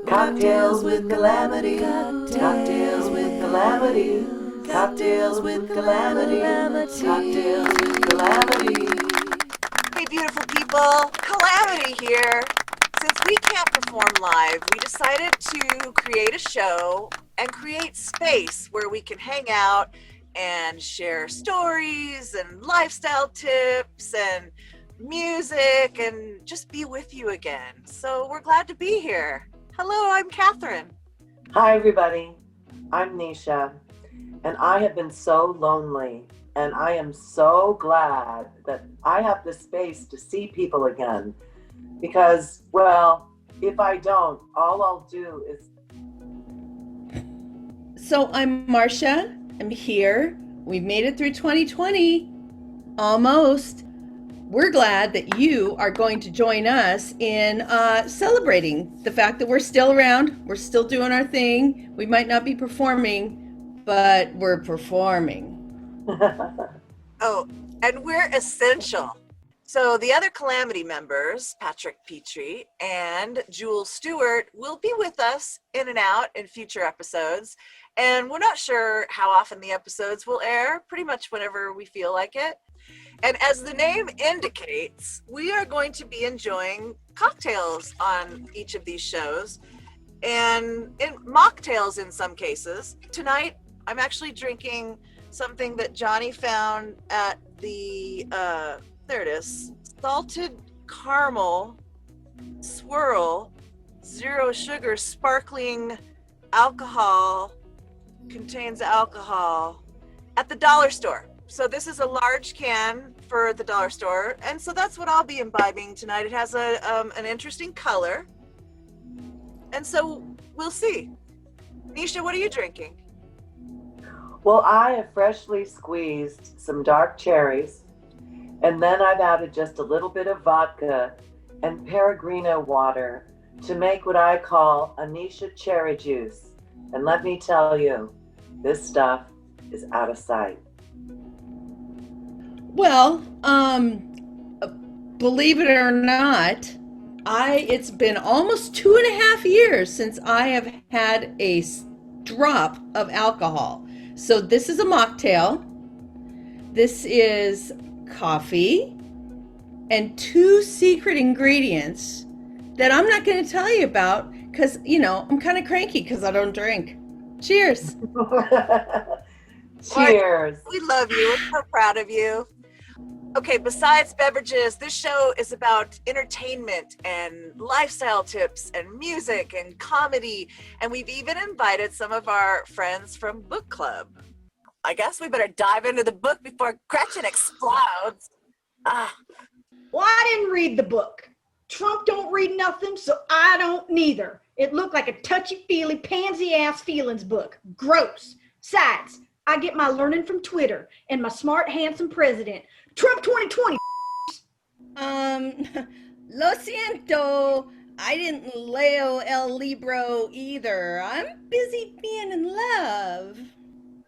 Cocktails with Calamity. Cocktails with Calamity. Cocktails with Calamity. Cocktails with Calamity. Hey, beautiful people, Calamity here. Since we can't perform live, we decided to create a show and create space where we can hang out and share stories and lifestyle tips and music and just be with you again. So we're glad to be here. Hello, I'm Catherine. Hi, everybody. I'm Nisha, and I have been so lonely, and I am so glad that I have the space to see people again. Because, well, if I don't, all I'll do is... So I'm Marcia. I'm here. We've made it through 2020. Almost. We're glad that you are going to join us in celebrating the fact that we're still around. We're still doing our thing. We might not be performing, but we're performing. Oh, and we're essential. So the other Calamity members, Patrick Petrie and Jules Stewart, will be with us in and out in future episodes. And we're not sure how often the episodes will air, pretty much whenever we feel like it. And as the name indicates, we are going to be enjoying cocktails on each of these shows and mocktails in some cases. Tonight, I'm actually drinking something that Johnny found at the, there it is, salted caramel swirl, 0 sugar, sparkling alcohol, contains alcohol at the dollar store. So this is a large can for the dollar store, and so that's what I'll be imbibing tonight. It has an interesting color, and so we'll see. Nisha, what are you drinking? Well, I have freshly squeezed some dark cherries, and then I've added just a little bit of vodka and Pellegrino water to make what I call a Nisha cherry juice. And let me tell you, this stuff is out of sight. Well, believe it or not, it's been almost 2.5 years since I have had a drop of alcohol. So this is a mocktail. This is coffee and 2 secret ingredients that I'm not going to tell you about because, I'm kind of cranky because I don't drink. Cheers. Cheers. We love you. We're so proud of you. Okay, besides beverages, this show is about entertainment and lifestyle tips and music and comedy. And we've even invited some of our friends from book club. I guess we better dive into the book before Gretchen explodes. Well, I didn't read the book. Trump don't read nothing, so I don't neither. It looked like a touchy-feely, pansy-ass feelings book. Gross. Besides, I get my learning from Twitter and my smart, handsome president. Trump 2020. Lo siento. I didn't leo el libro either. I'm busy being in love.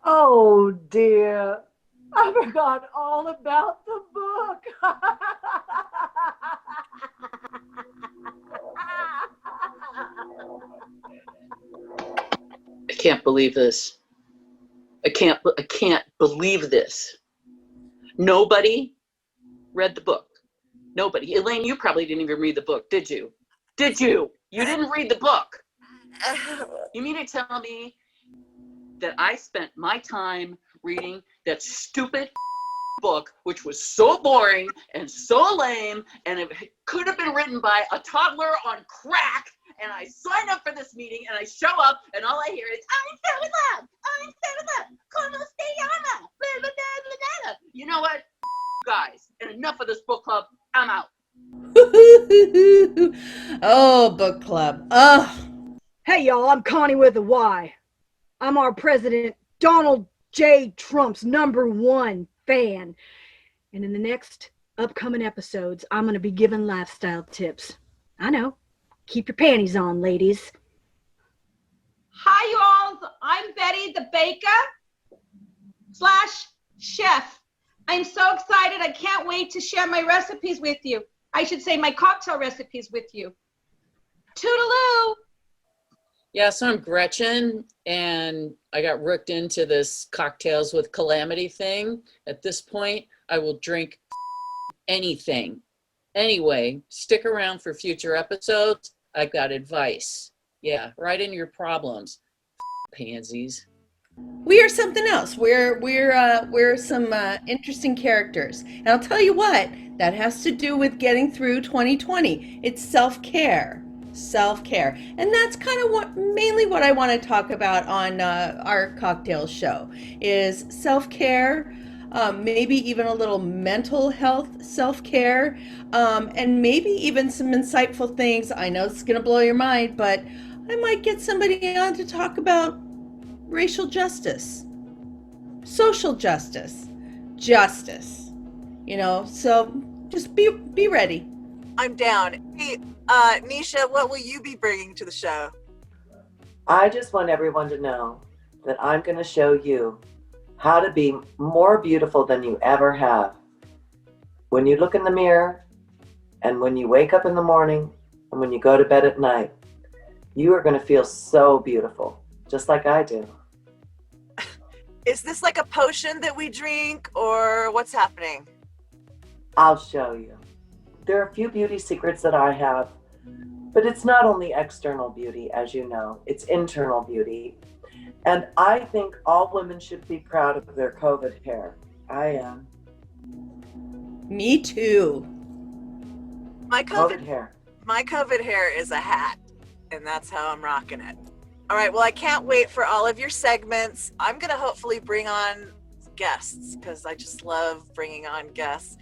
Oh, dear. I forgot all about the book. I can't believe this. I can't believe this. Nobody read the book. Nobody. Elaine, you probably didn't even read the book, did you? Did you? You didn't read the book. You mean to tell me that I spent my time reading that stupid book, which was so boring and so lame, and it could have been written by a toddler on crack, and I sign up for this meeting, and I show up, and all I hear is, I'm so in love, I'm so in love, como se llama, blah, blah, blah, blah, blah. You know what, guys, and enough of this book club, I'm out. Oh, book club. Oh. Hey, y'all, I'm Connie with a Y. I'm our president, Donald J. Trump's #1 fan. And in the next upcoming episodes, I'm going to be giving lifestyle tips. I know. Keep your panties on, ladies. Hi, you all. I'm Betty, the baker / chef. I'm so excited. I can't wait to share my recipes with you. I should say my cocktail recipes with you. Toodeloo! Yeah, so I'm Gretchen, and I got rooked into this cocktails with Calamity thing. At this point, I will drink anything. Anyway, stick around for future episodes. I've got advice. Yeah, write in your problems, pansies. We are something else. We're some interesting characters, and I'll tell you what. That has to do with getting through 2020. It's self-care, self-care, and that's kind of mainly what I want to talk about on our cocktail show is self-care. Maybe even a little mental health self-care, and maybe even some insightful things. I know it's going to blow your mind, but I might get somebody on to talk about racial justice, social justice, justice. So just be ready. I'm down. Hey, Nisha, what will you be bringing to the show? I just want everyone to know that I'm going to show you how to be more beautiful than you ever have. When you look in the mirror, and when you wake up in the morning, and when you go to bed at night, you are going to feel so beautiful, just like I do. Is this like a potion that we drink, or what's happening? I'll show you. There are a few beauty secrets that I have, but it's not only external beauty, as you know, it's internal beauty. And I think all women should be proud of their COVID hair. I am. Me too. My COVID hair. My COVID hair is a hat, and that's how I'm rocking it. All right, well, I can't wait for all of your segments. I'm going to hopefully bring on guests because I just love bringing on guests.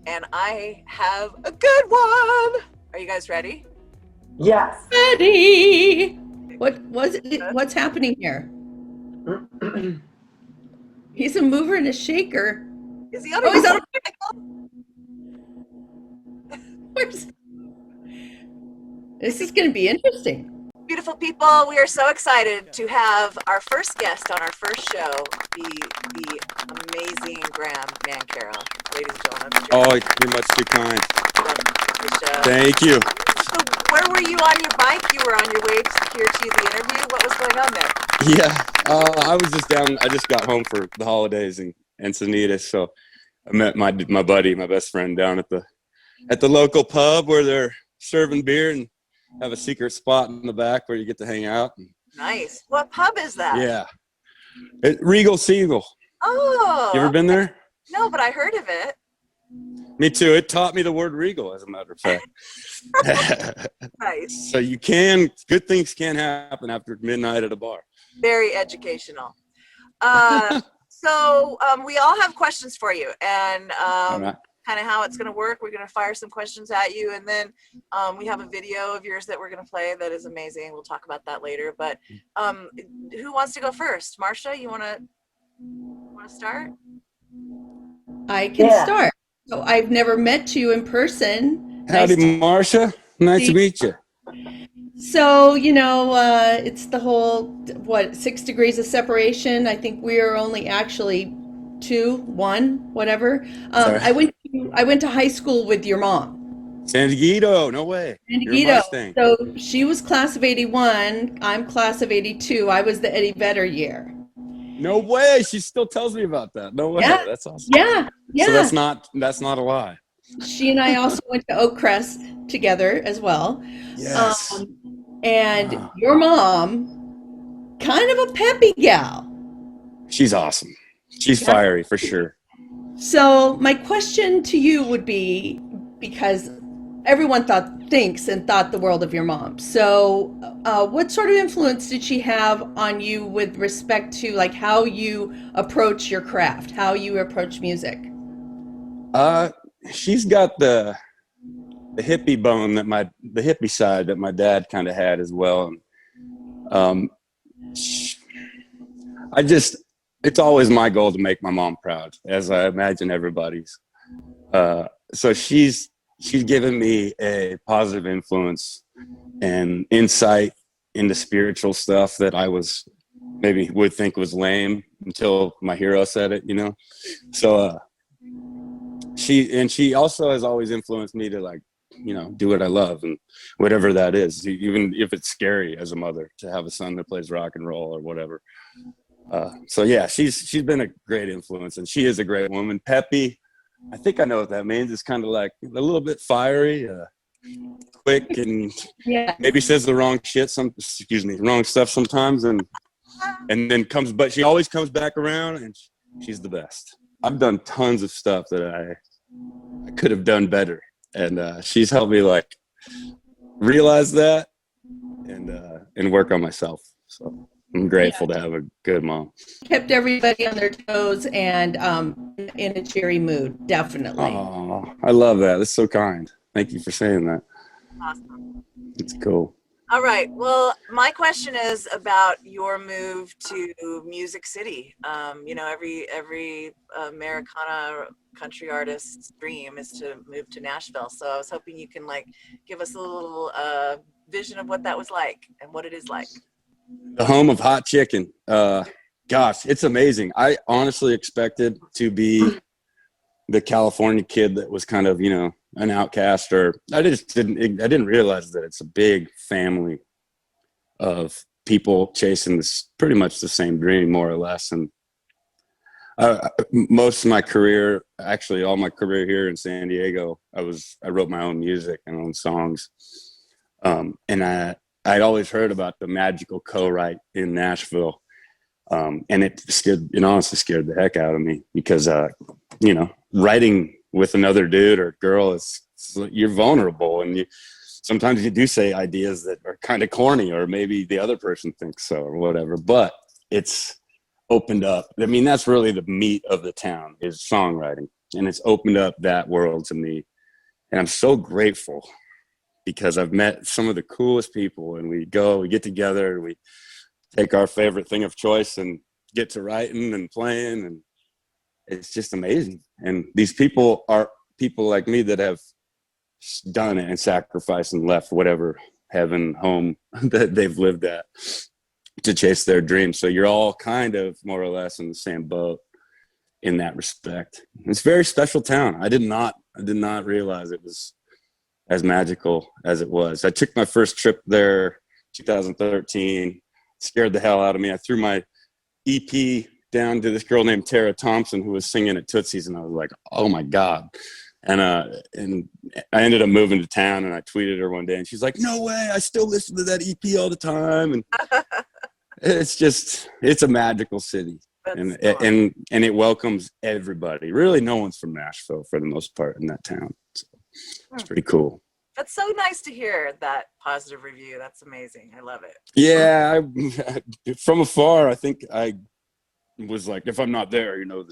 And I have a good one. Are you guys ready? Yes. Ready. What's happening here? He's a mover and a shaker. Is he on he's on This is going to be interesting. Beautiful people, we are so excited to have our first guest on our first show, the amazing Graham Nancarrow. Ladies and gentlemen. Oh, you're much too kind. Thank you. So where were you on your bike? You were on your way here to the interview. What was going on there? Yeah, I was just down. I just got home for the holidays in Encinitas, so I met my buddy, my best friend, down at the local pub where they're serving beer and have a secret spot in the back where you get to hang out. Nice. What pub is that? Yeah, Regal Seagull. Oh. You ever been there? No, but I heard of it. Me too. It taught me the word regal, as a matter of fact. Nice. So good things can happen after midnight at a bar. Very educational. So we all have questions for you, and kind of how it's going to work. We're going to fire some questions at you, and then we have a video of yours that we're going to play that is amazing. We'll talk about that later. But who wants to go first? Marcia, you want to start? I can start. So I've never met you in person. Howdy, Marcia. Nice to meet you. So, it's the whole, 6 degrees of separation. I think we are only actually 2, 1, whatever. I went to high school with your mom. San Diego, no way. San Diego. So she was class of 81. I'm class of 82. I was the Eddie Vedder year. No way. She still tells me about that. No way. Yeah. That's awesome. Yeah. So that's not a lie. She and I also went to Oak Crest together as well. Yes. And your mom, kind of a peppy gal. She's awesome. She's fiery for sure. So my question to you would be, because everyone thinks the world of your mom. So what sort of influence did she have on you with respect to like how you approach your craft, how you approach music? She's got the hippie bone the hippie side that my dad kind of had as well. It's always my goal to make my mom proud, as I imagine everybody's. So she's given me a positive influence and insight into spiritual stuff that I would think was lame until my hero said it, So she also has always influenced me to like do what I love, and whatever that is, even if it's scary as a mother to have a son that plays rock and roll or whatever. So yeah, she's been a great influence, and she is a great woman. Peppy, I think I know what that means. It's kind of like a little bit fiery, quick, and Yeah. maybe says the wrong wrong stuff sometimes, and then but she always comes back around, and she's the best. I've done tons of stuff that I could have done better, and she's helped me like realize that and work on myself. So I'm grateful to have a good mom. Kept everybody on their toes and in a cheery mood, definitely. Oh, I love that. That's so kind. Thank you for saying that. Awesome. It's cool. All right. Well, my question is about your move to Music City. Every Americana country artist's dream is to move to Nashville. So I was hoping you can give us a little vision of what that was like and what it is like. The home of hot chicken. Gosh, it's amazing. I honestly expected to be the California kid that was kind of, an outcast, or I didn't realize that it's a big family of people chasing this pretty much the same dream, more or less. And most of my career, actually all my career here in San Diego, I wrote my own music and own songs. And I'd always heard about the magical co-write in Nashville. And it honestly scared the heck out of me because, writing with another dude or girl you're vulnerable, and sometimes you do say ideas that are kind of corny, or maybe the other person thinks so or whatever, but it's opened up. I mean, that's really the meat of the town is songwriting, and it's opened up that world to me. And I'm so grateful because I've met some of the coolest people, and we get together, we take our favorite thing of choice and get to writing and playing, and it's just amazing. And these people are people like me that have done it and sacrificed and left whatever heaven home that they've lived at to chase their dreams. So you're all kind of more or less in the same boat in that respect. It's a very special town. I did not realize it was as magical as it was. I took my first trip there 2013, scared the hell out of me. I threw my EP down to this girl named Tara Thompson who was singing at Tootsie's, and I was like, oh my God. And I ended up moving to town, and I tweeted her one day, and she's like, no way, I still listen to that EP all the time. And it's a magical city. And it welcomes everybody. Really, no one's from Nashville for the most part in that town. So it's pretty cool. That's so nice to hear that positive review. That's amazing. I love it. Yeah, from afar, I think I was like, if I'm not there, then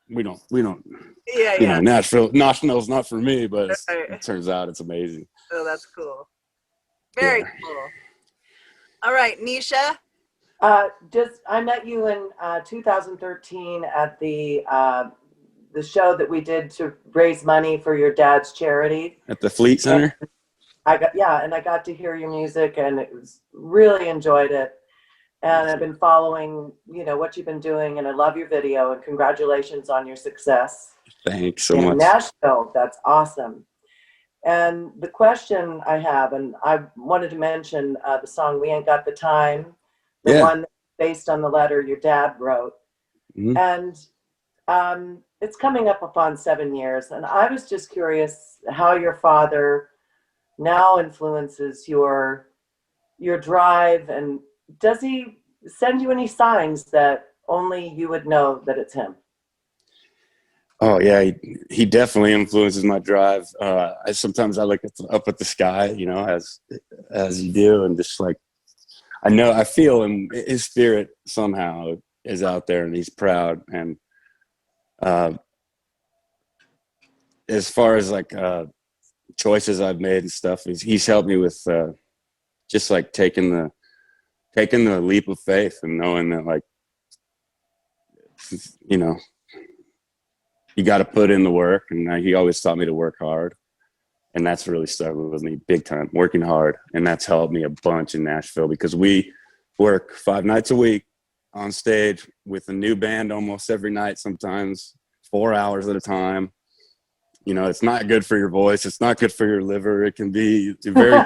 we don't. Yeah. Nashville's not for me, but it turns out it's amazing. Oh, that's cool. Very cool. All right, Nisha. I met you in 2013 at the show that we did to raise money for your dad's charity at the Fleet Center. And I got to hear your music, and really enjoyed it. And I've been following, what you've been doing, and I love your video, and congratulations on your success. Thanks so much. In Nashville, that's awesome. And the question I have, and I wanted to mention the song "We Ain't Got the Time," the one based on the letter your dad wrote, and it's coming up upon 7 years. And I was just curious how your father now influences your drive, and does he send you any signs that only you would know that it's him? Oh yeah, he definitely influences my drive. Sometimes I look up at the sky, as you do, and just like I feel him. His spirit somehow is out there, and he's proud. And as far as choices I've made and stuff, he's helped me with just like taking the leap of faith and knowing that you got to put in the work. And he always taught me to work hard, and that's really stuck with me big time, working hard. And that's helped me a bunch in Nashville because we work 5 nights a week on stage with a new band almost every night, sometimes 4 hours at a time. You know, it's not good for your voice. It's not good for your liver. It can be a very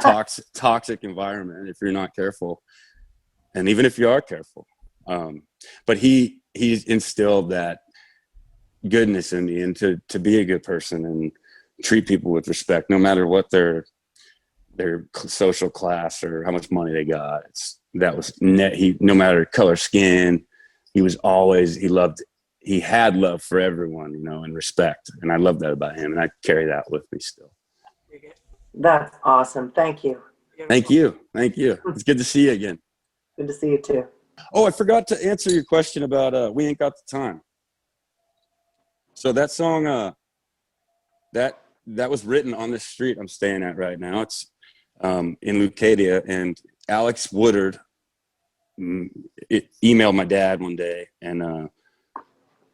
toxic environment if you're not careful. And even if you are careful. But he's instilled that goodness in me, and to be a good person and treat people with respect, no matter what their social class or how much money they got. No matter color skin, he had love for everyone, you know, and respect. And I love that about him. And I carry that with me still. That's awesome. Thank you. Thank you. It's good to see you again. Good to see you too. Oh, I forgot to answer your question about We Ain't Got the Time. So that song, that was written on this street I'm staying at right now. It's in Leucadia, and Alex Woodard emailed my dad one day, and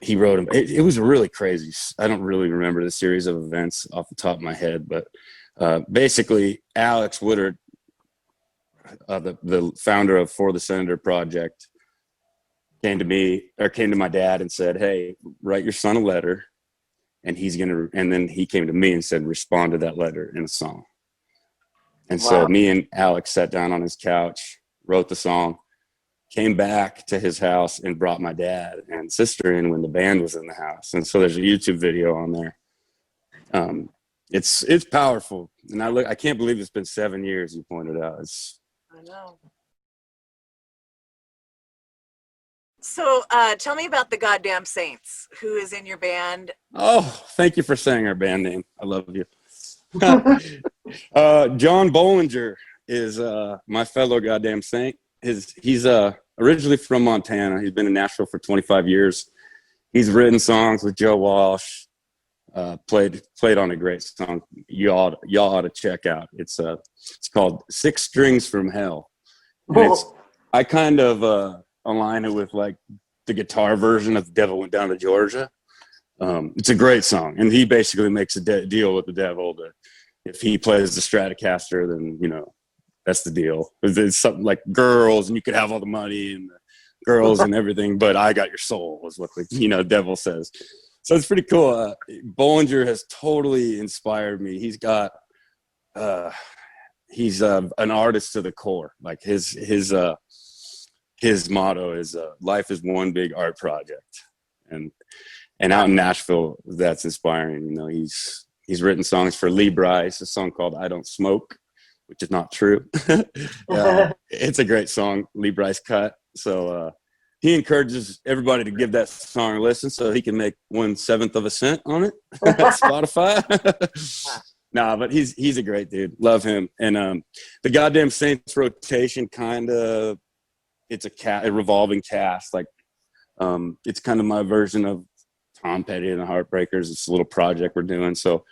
he wrote him. It was really crazy. I don't really remember the series of events off the top of my head, but basically Alex Woodard, the founder of For the Senator Project, came to my dad and said, "Hey, write your son a letter, and then he came to me and said, respond to that letter in a song." And so me and Alex sat down on his couch, wrote the song, came back to his house and brought my dad and sister in when the band was in the house. And so there's a YouTube video on there. It's powerful. And I can't believe it's been 7 years, you pointed out. I know. So tell me about the Goddamn Saints. Who is in your band? Oh, thank you for saying our band name. I love you. John Bollinger is my fellow Goddamn Saint. He's originally from Montana. He's been in Nashville for 25 years. He's written songs with Joe Walsh. Played on a great song y'all ought to check out. It's called Six Strings from Hell. And I kind of align it with like the guitar version of The Devil Went Down to Georgia. It's a great song, and he basically makes a deal with the devil that if he plays the Stratocaster, then, you know, that's the deal. It's something like girls, and you could have all the money and the girls and everything, but I got your soul, is what the devil says. So it's pretty cool. Bollinger has totally inspired me. He's got he's an artist to the core. Like his motto is life is one big art project. And out in Nashville, that's inspiring. You know, he's written songs for Lee Brice, a song called I Don't Smoke, which is not true. It's a great song Lee Brice cut. So he encourages everybody to give that song a listen so he can make 1/7 of a cent on it at Spotify. Nah, but he's a great dude. Love him. And the Goddamn Saints rotation it's a revolving cast. Like it's kind of my version of Tom Petty and the Heartbreakers. It's a little project we're doing. So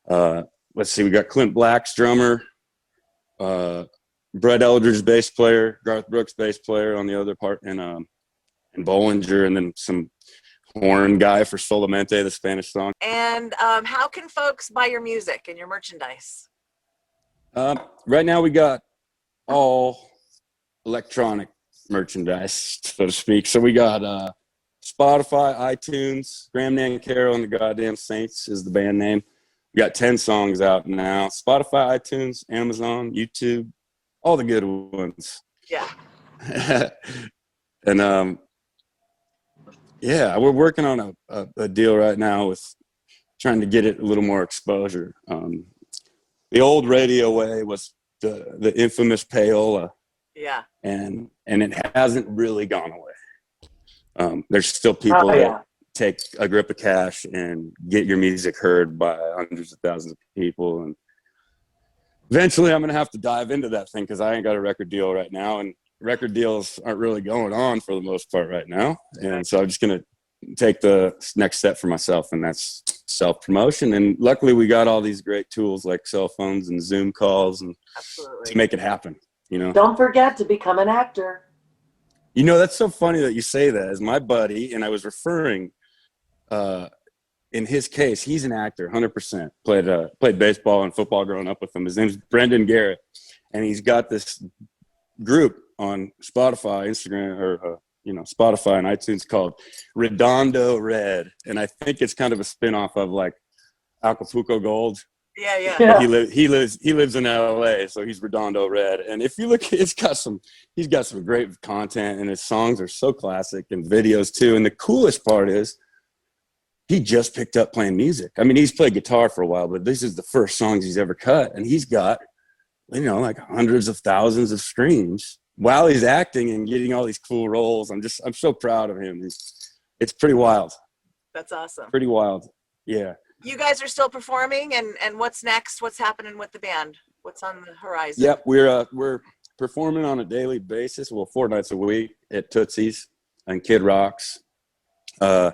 let's see, we got Clint Black's drummer, Brett Eldridge bass player, Garth Brooks bass player on the other part, and Bollinger, and then some horn guy for Solamente, the Spanish song. And how can folks buy your music and your merchandise? Right now we got all electronic merchandise, so to speak. So we got Spotify, iTunes, Graham Nancarrow and the Goddamn Saints is the band name. We got 10 songs out now. Spotify, iTunes, Amazon, YouTube, all the good ones. Yeah. And yeah, we're working on a deal right now with trying to get it a little more exposure. The old radio way was the infamous payola. Yeah. And it hasn't really gone away. There's still people that take a grip of cash and get your music heard by hundreds of thousands of people. And eventually I'm going to have to dive into that thing because I ain't got a record deal right now. And record deals aren't really going on for the most part right now. And so I'm just going to take the next step for myself, and that's self-promotion. And luckily we got all these great tools like cell phones and Zoom calls and to make it happen, you know. Don't forget to become an actor. You know, that's so funny that you say that. As my buddy, and I was referring, in his case, he's an actor, 100%. Played baseball and football growing up with him. His name's Brendan Garrett, and he's got this group on Spotify, Instagram, or Spotify and iTunes called Redondo Red, and I think it's kind of a spin-off of like Acapulco Gold. Yeah, yeah. Yeah. He lives in LA, so he's Redondo Red. And if you look, he's got some great content, and his songs are so classic, and videos too. And the coolest part is he just picked up playing music. I mean, he's played guitar for a while, but this is the first songs he's ever cut, and he's got, you know, like hundreds of thousands of streams while he's acting and getting all these cool roles. I'm so proud of him. It's pretty wild. That's awesome. Pretty wild. Yeah. You guys are still performing, and what's next? What's happening with the band? What's on the horizon? Yep, we're performing on a daily basis. Well, 4 nights a week at Tootsie's and Kid Rock's, and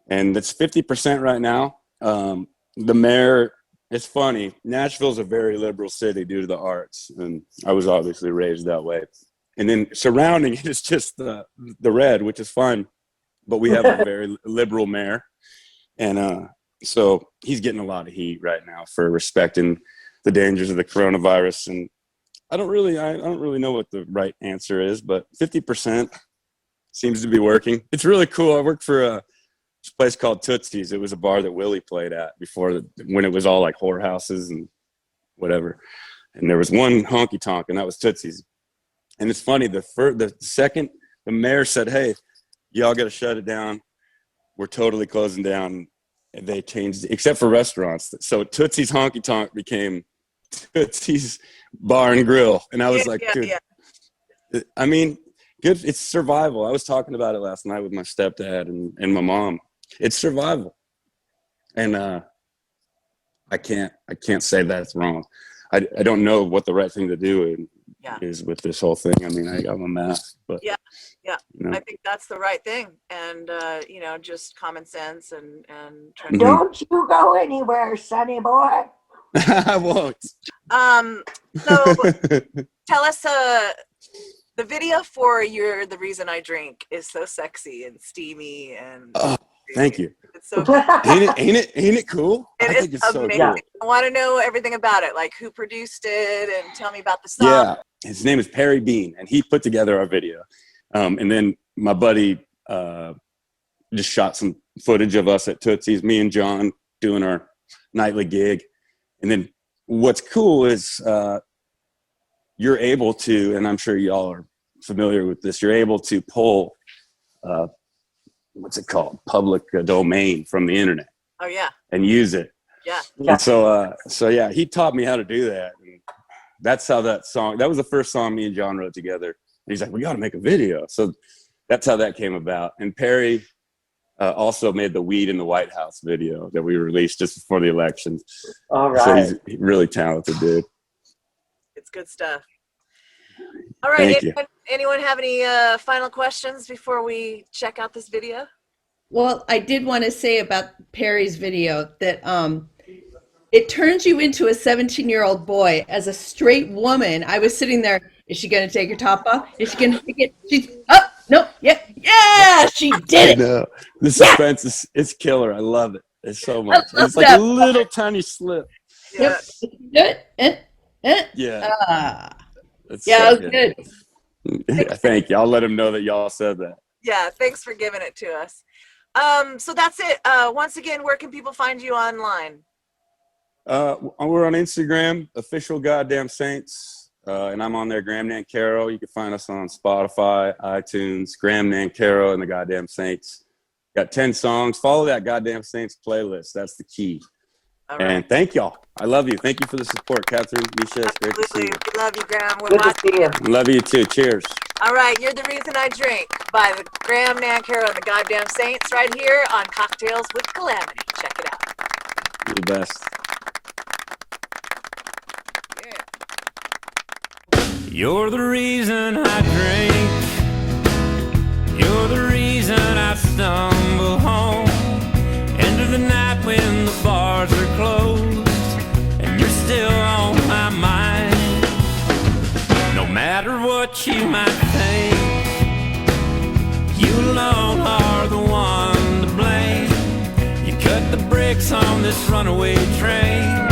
it's 50% right now. The mayor, it's funny. Nashville's a very liberal city due to the arts, and I was obviously raised that way. And then surrounding it is just the red, which is fine, but we have a very liberal mayor, and so he's getting a lot of heat right now for respecting the dangers of the coronavirus. And I don't really know what the right answer is, but 50% seems to be working. It's really cool. I worked for a place called Tootsie's. It was a bar that Willie played at when it was all like whorehouses and whatever. And there was one honky tonk, and that was Tootsie's. And it's funny, the second the mayor said, "Hey, y'all got to shut it down. We're totally closing down," and they changed it, except for restaurants. So Tootsie's Honky Tonk became Tootsie's Bar and Grill. And I was dude, I mean, good. It's survival. I was talking about it last night with my stepdad and my mom. It's survival. And I can't say that's wrong. I don't know what the right thing to do is with this whole thing. I mean, I'm a mess, but yeah. You know. I think that's the right thing, and you know, just common sense and trying to. Don't you go anywhere, sonny boy. I won't. So tell us, the video for "You're the Reason I Drink" is so sexy and steamy and. Oh, thank you. It's so cool. Ain't it cool? I think it's amazing. so cool. I want to know everything about it, like who produced it, and tell me about the song. Yeah, his name is Perry Bean, and he put together our video. And then my buddy just shot some footage of us at Tootsie's, me and John doing our nightly gig. And then what's cool is you're able to, and I'm sure y'all are familiar with this, you're able to pull, what's it called? Public domain from the internet. Oh, yeah. And use it. Yeah. And so yeah, he taught me how to do that. And that's how that was the first song me and John wrote together. And he's like, "We got to make a video." So that's how that came about. And Perry also made the "Weed in the White House" video that we released just before the election. All right. So he's really talented dude. It's good stuff. All right. Thank you. Anyone have any final questions before we check out this video? Well, I did want to say about Perry's video that it turns you into a 17-year-old boy. As a straight woman, I was sitting there, is she going to take her top off? Is she going to take it? She's, oh, no, yeah, she did it. No, the suspense is killer. I love it. It's so much. And it's like a little tiny slip. Yeah. Yeah. That's Yeah, so it was good. Yeah, thank you. I'll let him know that y'all said that. Yeah. Thanks for giving it to us. So that's it. Once again, where can people find you online? We're on Instagram, Official Goddamn Saints, and I'm on there, Graham Nancarrow. You can find us on Spotify, iTunes, Graham Nancarrow and the Goddamn Saints. Got 10 songs. Follow that Goddamn Saints playlist. That's the key. All right. And thank y'all. I love you. Thank you for the support, Catherine, Nisha. It's great to see Absolutely. you. We love you, Graham. We're Good to watching. see you. Love you too. Cheers. All right. "You're the Reason I Drink" by the Graham Nancarrow and the Goddamn Saints right here on Cocktails with Calamity. Check it out. You're the best. You're the reason I drink. You're the reason I stumble home. End of the night when the bars are closed, and you're still on my mind. No matter what you might think, you alone are the one to blame. You cut the brakes on this runaway train.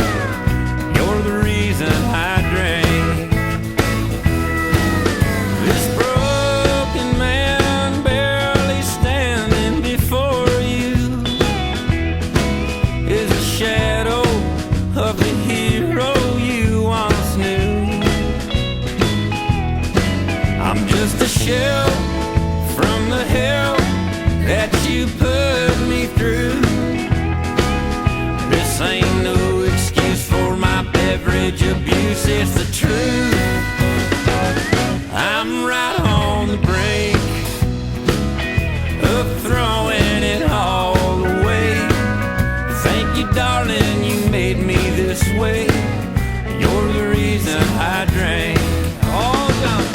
You're the reason I drink. This broken man barely standing before you is a shell from the hell that you put me through. This ain't no excuse for my beverage abuse, it's the truth. I'm right on the brink of throwing it all away. Thank you, darling, you made me this way. You're the reason I drank. All gone.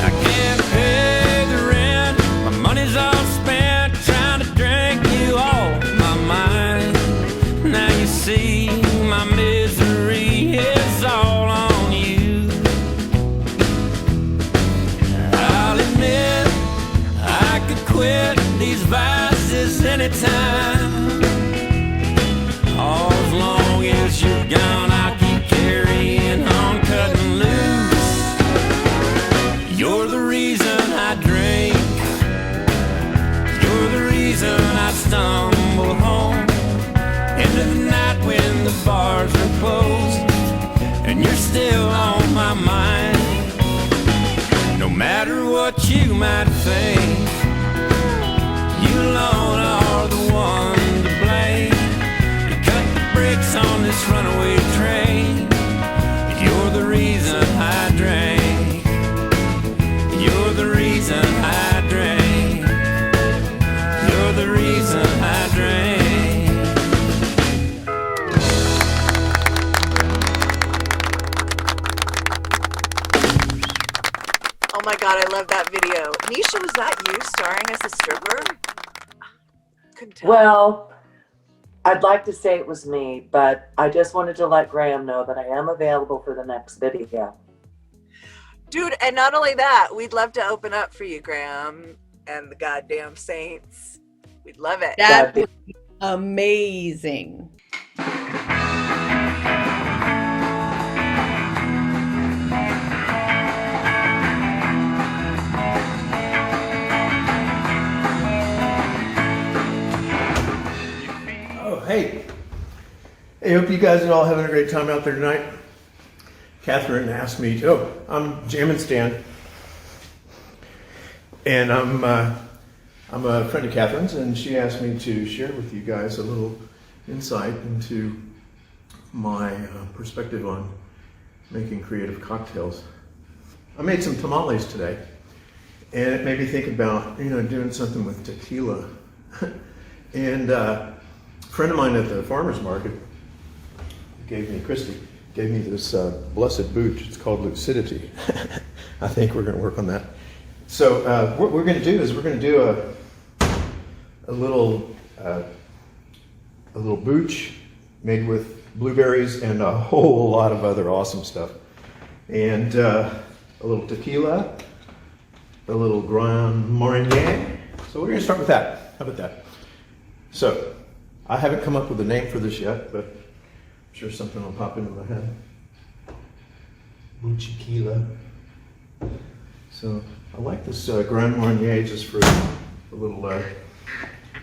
I can't pay the rent. My money's all spent trying to drink you off my mind. Now you see my misery is all on you. I'll admit I could quit these vices anytime. All as long as you're gone, I'll keep carrying on, cutting loose. You're the reason I drink. You're the reason I stumble home into the night when the bars are closed, and you're still on my mind. No matter what you might think, you alone are the one to blame. You cut the brakes on this runaway train. You're the reason I drank. You're the reason I drank. You're the reason I drank. Oh my God, I love that video. Nisha, was that you starring as a stripper? Couldn't tell. Well, I'd like to say it was me, but I just wanted to let Graham know that I am available for the next video. Dude, and not only that, we'd love to open up for you, Graham, and the goddamn Saints. We'd love it. That would be amazing. Oh, hey. Hey, hope you guys are all having a great time out there tonight. Catherine asked me, I'm Jammin Stan. And I'm a friend of Catherine's, and she asked me to share with you guys a little insight into my perspective on making creative cocktails. I made some tamales today, and it made me think about, doing something with tequila. And a friend of mine at the farmer's market Christy gave me this blessed booch. It's called Lucidity. I think we're going to work on that. So what we're going to do is we're going to do a little booch made with blueberries and a whole lot of other awesome stuff. And a little tequila, a little Grand Marnier. So we're going to start with that. How about that? So I haven't come up with a name for this yet, but I'm sure something will pop into my head. Boochequila. So I like this Grand Marnier just for a little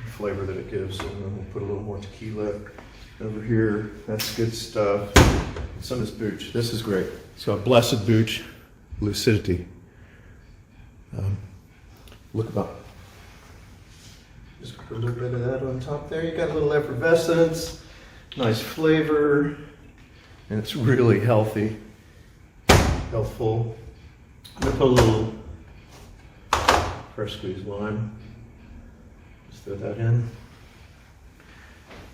flavor that it gives. So then we'll put a little more tequila over here. That's good stuff. And some of this booch. This is great. So a blessed booch, Lucidity. Look about. Just put a little bit of that on top there. You got a little effervescence, nice flavor, and it's really healthy, healthful. I'm gonna put a little fresh squeezed lime. Just throw that in.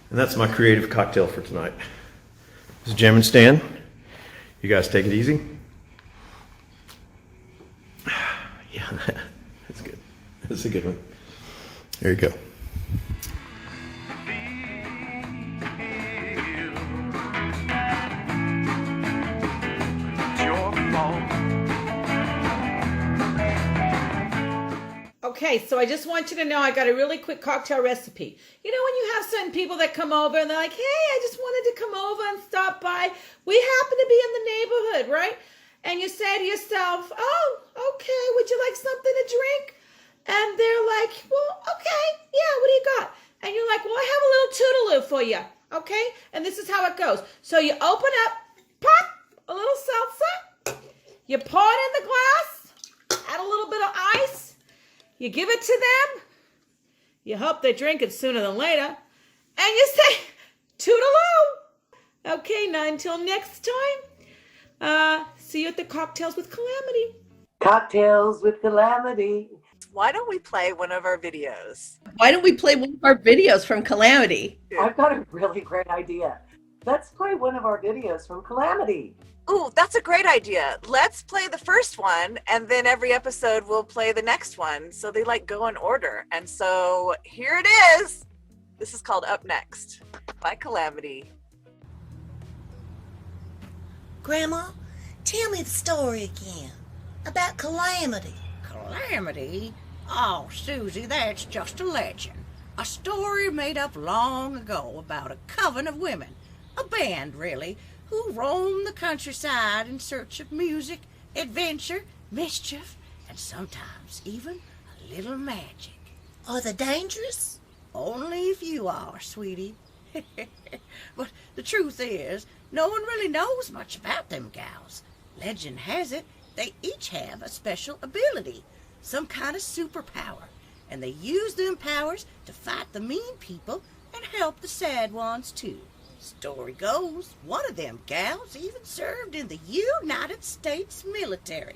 And that's my creative cocktail for tonight. This is Jammin Stan. You guys take it easy. Yeah, that's good. That's a good one. There you go. Okay, so I just want you to know I got a really quick cocktail recipe. You know when you have certain people that come over and they're like, hey, I just wanted to come over and stop by. We happen to be in the neighborhood, right? And you say to yourself, oh, okay, would for you, okay? And this is how it goes. So you open up, pop, a little seltzer. You pour it in the glass, add a little bit of ice. You give it to them. You hope they drink it sooner than later. And you say, Toodeloo. Okay, now until next time, see you at the Cocktails with Calamity. Cocktails with Calamity. Why don't we play one of our videos? Why don't we play one of our videos from Calamity? I've got a really great idea. Let's play one of our videos from Calamity. Ooh, that's a great idea. Let's play the first one, and then every episode we'll play the next one. So they like go in order. And so here it is. This is called Up Next by Calamity. Grandma, tell me the story again about Calamity. Calamity? Oh, Susie, that's just a legend. A story made up long ago about a coven of women, a band really, who roamed the countryside in search of music, adventure, mischief, and sometimes even a little magic. Are they dangerous? Only if you are, sweetie. But the truth is, no one really knows much about them gals. Legend has it they each have a special ability, some kind of superpower, and they use them powers to fight the mean people and help the sad ones too. Story goes, one of them gals even served in the United States military.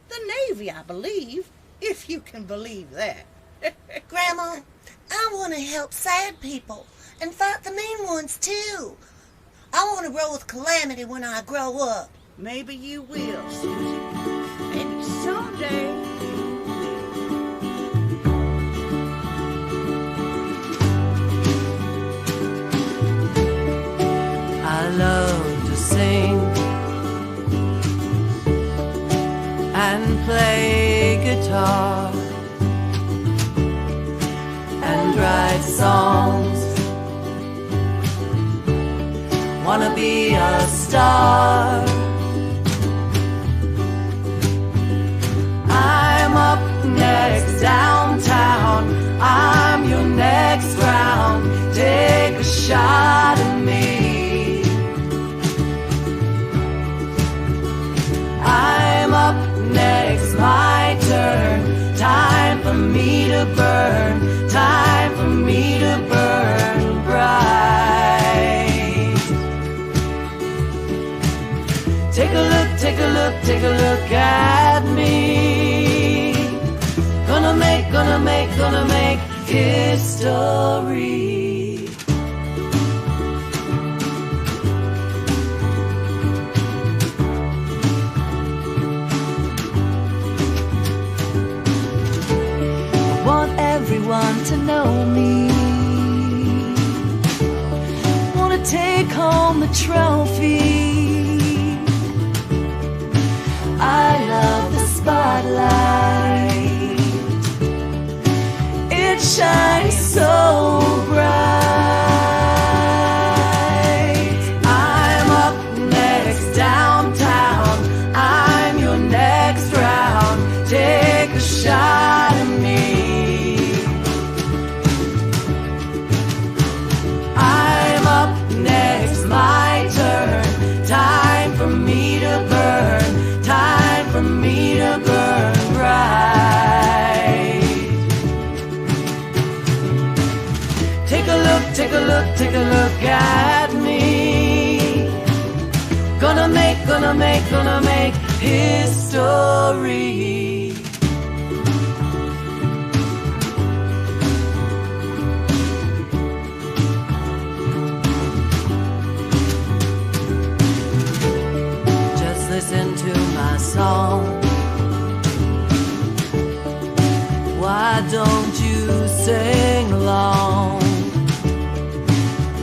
The Navy, I believe, if you can believe that. Grandma, I want to help sad people and fight the mean ones too. I want to roll with Calamity when I grow up. Maybe you will, Susie. Maybe someday. I love to sing and play guitar and write songs. Wanna be a star. I'm up next downtown. I'm your next round. Take a shot at me. I'm up next, my turn. Time for me to burn. Time for me to burn bright. Take a look, take a look, take a look at me. Gonna make history. I want everyone to know me. Wanna take home the trophy. I love the spotlight. It shines so bright. I'm up next downtown. I'm your next round. Take a shot at me. I'm up next, my turn. Time for me to burn. Time for me to burn bright. Take a look, take a look, take a look at me. Gonna make history. Just listen to my song. Why don't you sing along?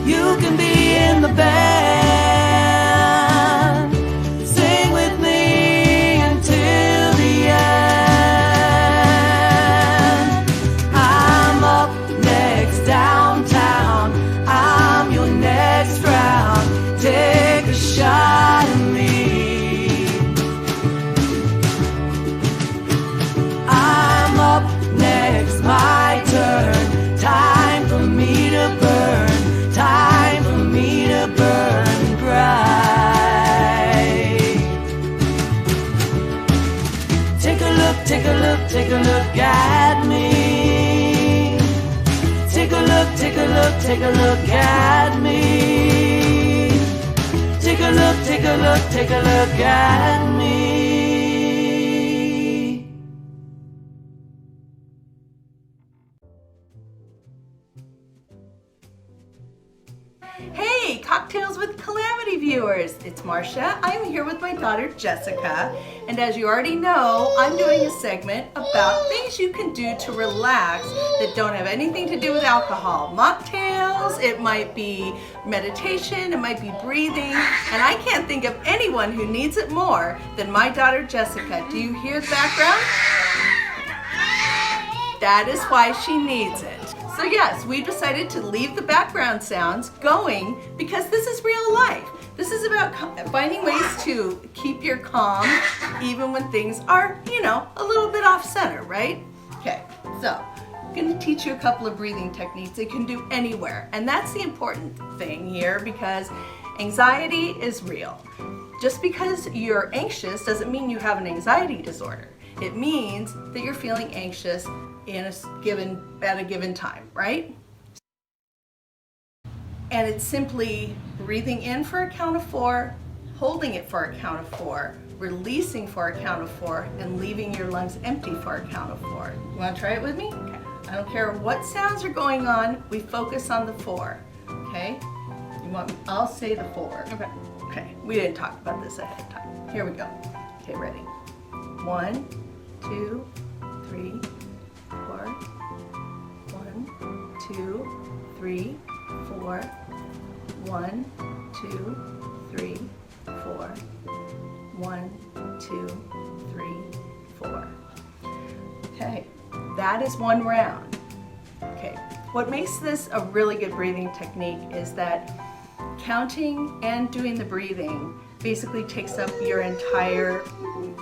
You can be in the band. Sing with me until the end. I'm up next downtown. I'm your next round. Take a shot at me. I'm up next, my turn. Time for me to burn. Time take a look, take a look at me. Take a look, take a look, take a look at me. Take a look, take a look, take a look at me. Hey, Cocktails with Calamity viewers! It's Marcia. I'm here with my daughter Jessica, and as you already know, I'm doing a segment about things you can do to relax that don't have anything to do with alcohol. Mocktails, it might be meditation, it might be breathing, and I can't think of anyone who needs it more than my daughter Jessica. Do you hear the background? That is why she needs it. So yes, we decided to leave the background sounds going because this is real life. This is about finding ways to keep your calm even when things are, you know, a little bit off center, right? Okay, so I'm gonna teach you a couple of breathing techniques you can do anywhere. And that's the important thing here because anxiety is real. Just because you're anxious doesn't mean you have an anxiety disorder. It means that you're feeling anxious at a given time, right? And it's simply breathing in for a count of 4, holding it for a count of 4, releasing for a count of 4, and leaving your lungs empty for a count of 4. You want to try it with me? Okay. I don't care what sounds are going on, we focus on the 4. Okay? You want me? I'll say the 4. Okay. Okay. We didn't talk about this ahead of time. Here we go. Okay, ready? 1, 2, 3, 4. 1, 2, 3, 4. 1, 2, 3, 4. 1, 2, 3, 4. Okay, that is one round. Okay, what makes this a really good breathing technique is that counting and doing the breathing basically takes up your entire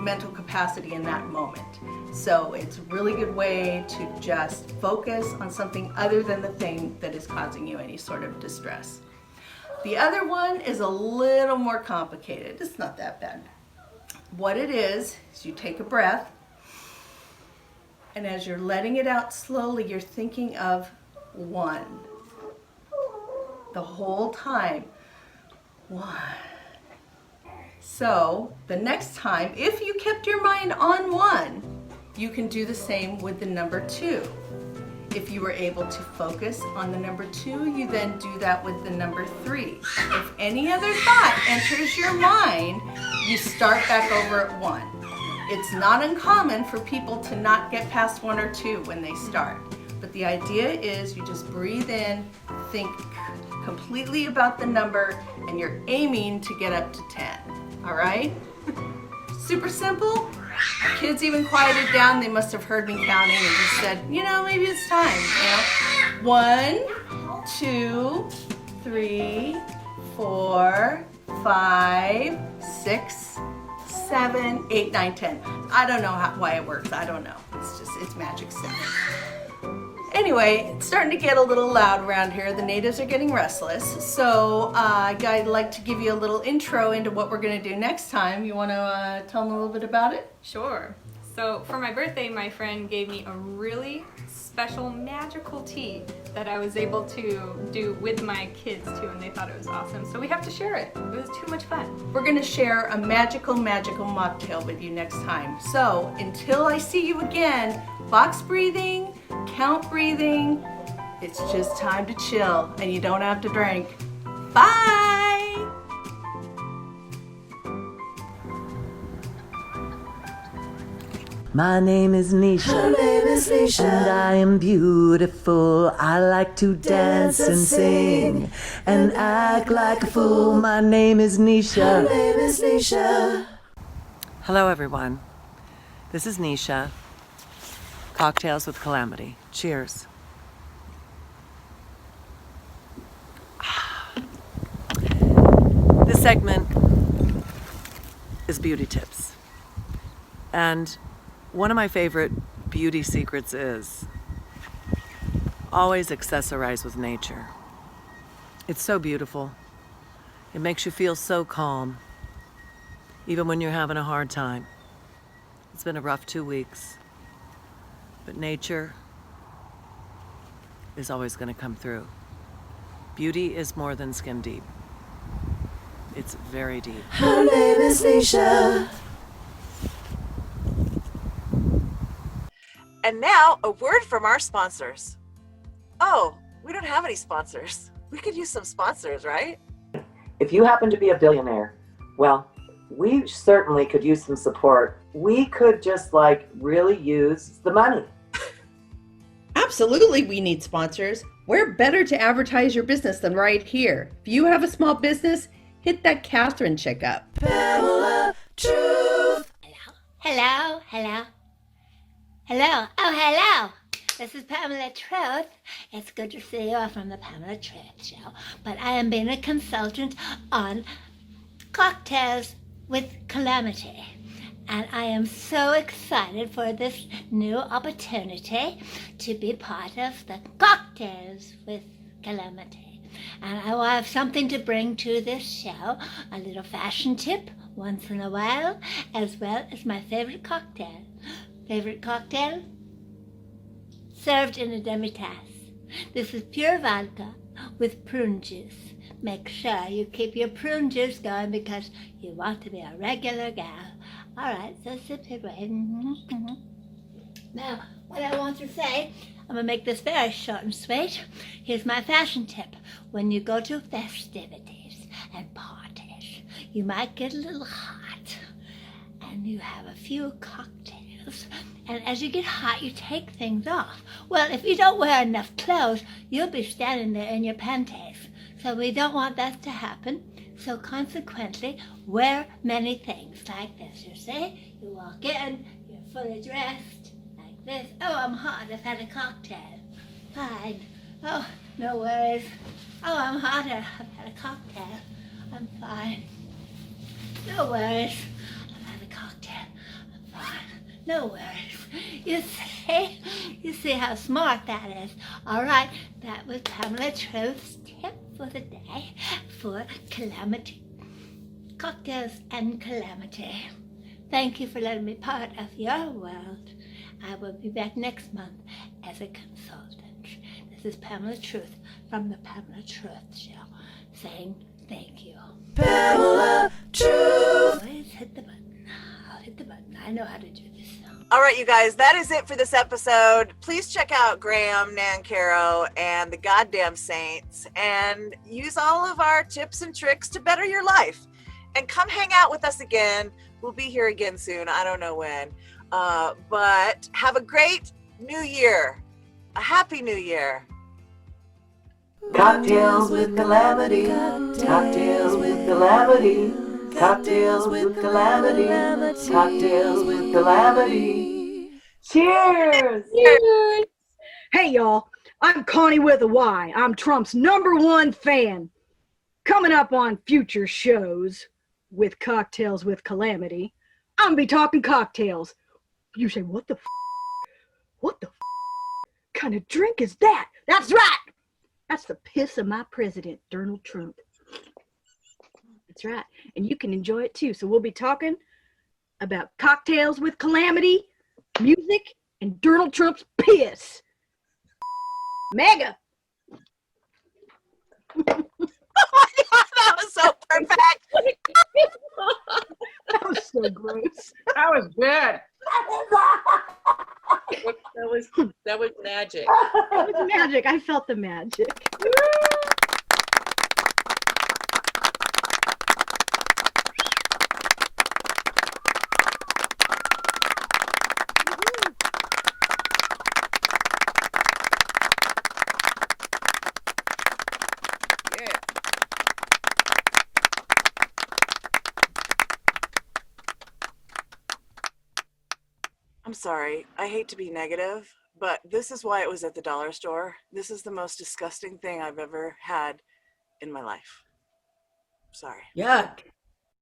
mental capacity in that moment. So it's a really good way to just focus on something other than the thing that is causing you any sort of distress. The other one is a little more complicated. It's not that bad. What it is you take a breath, and as you're letting it out slowly, you're thinking of 1. The whole time. 1. So the next time, if you kept your mind on 1, you can do the same with the number 2. If you were able to focus on the number 2, you then do that with the number 3. If any other thought enters your mind, you start back over at 1. It's not uncommon for people to not get past 1 or 2 when they start. But the idea is you just breathe in, think completely about the number, and you're aiming to get up to 10. All right? Super simple. Kids even quieted down. They must have heard me counting and just said, you know, maybe it's time. You know, 1, 2, 3, 4, 5, 6, 7, 8, 9, 10. I don't know why it works. I don't know. It's magic stuff. Anyway, it's starting to get a little loud around here. The natives are getting restless. So I'd like to give you a little intro into what we're going to do next time. You want to tell them a little bit about it? Sure. So for my birthday, my friend gave me a really special magical tea that I was able to do with my kids too, and they thought it was awesome. So we have to share it. It was too much fun. We're going to share a magical mocktail with you next time. So until I see you again, box breathing, count breathing, it's just time to chill and you don't have to drink. Bye! My name is Nisha. Her name is Nisha. And I am beautiful. I like to dance and sing and act like a fool. My name is Nisha. Her name is Nisha. Hello, everyone. This is Nisha. Cocktails with Calamity. Cheers. This segment is beauty tips. And one of my favorite beauty secrets is always accessorize with nature. It's so beautiful. It makes you feel so calm, even when you're having a hard time. It's been a rough 2 weeks, but nature is always going to come through. Beauty is more than skin deep. It's very deep. Her name is Nisha. And now, a word from our sponsors. Oh, we don't have any sponsors. We could use some sponsors, right? If you happen to be a billionaire, well, we certainly could use some support. We could just really use the money. Absolutely, we need sponsors. Where better to advertise your business than right here? If you have a small business, hit that Catherine chick up. Pamela Truth. Hello, hello. Hello, oh hello. This is Pamela Truth. It's good to see you all from the Pamela Truth Show. But I am being a consultant on cocktails with Calamity. And I am so excited for this new opportunity to be part of the Cocktails with Calamity. And I will have something to bring to this show, a little fashion tip once in a while, as well as my favorite cocktail. Favorite cocktail? Served in a demi-tasse. This is pure vodka with prune juice. Make sure you keep your prune juice going because you want to be a regular gal. All right, so sip it away. Now, what I want to say, I'm going to make this very short and sweet. Here's my fashion tip. When you go to festivities and parties, you might get a little hot and you have a few cocktails. And as you get hot, you take things off. Well, if you don't wear enough clothes, you'll be standing there in your panties. So we don't want that to happen. So consequently, wear many things like this. You see, you walk in, you're fully dressed like this. Oh, I'm hot. I've had a cocktail. Fine. Oh, no worries. Oh, I'm hotter. I've had a cocktail. I'm fine. No worries. I've had a cocktail. I'm fine. No worries. You see how smart that is. All right, that was Pamela Truth's tip for the day for Calamity. Cocktails and Calamity. Thank you for letting me part of your world. I will be back next month as a consultant. This is Pamela Truth from the Pamela Truth Show saying thank you. Pamela Truth. Always hit the button. I'll hit the button. I know how to do this. All right, you guys, that is it for this episode. Please check out Graham, Nancarrow, and the Goddamn Saints and use all of our tips and tricks to better your life. And come hang out with us again. We'll be here again soon. I don't know when. But have a great new year. A happy new year. Cocktails with Calamity. Cocktails with Calamity. Cocktails with Calamity. Cocktails with Calamity. Cheers! Cheers! Hey, y'all. I'm Connie with a Y. I'm Trump's #1 fan. Coming up on future shows with Cocktails with Calamity, I'm going to be talking cocktails. You say, what the f***? What the f*** kind of drink is that? That's right! That's the piss of my president, Donald Trump. That's right. And you can enjoy it too. So we'll be talking about Cocktails with Calamity, music, and Donald Trump's piss. Mega! Oh my God, that was so perfect. That was so gross. That was good. That was magic. That was magic. I felt the magic. I'm sorry. I hate to be negative, but this is why it was at the dollar store. This is the most disgusting thing I've ever had in my life. Sorry. Yuck.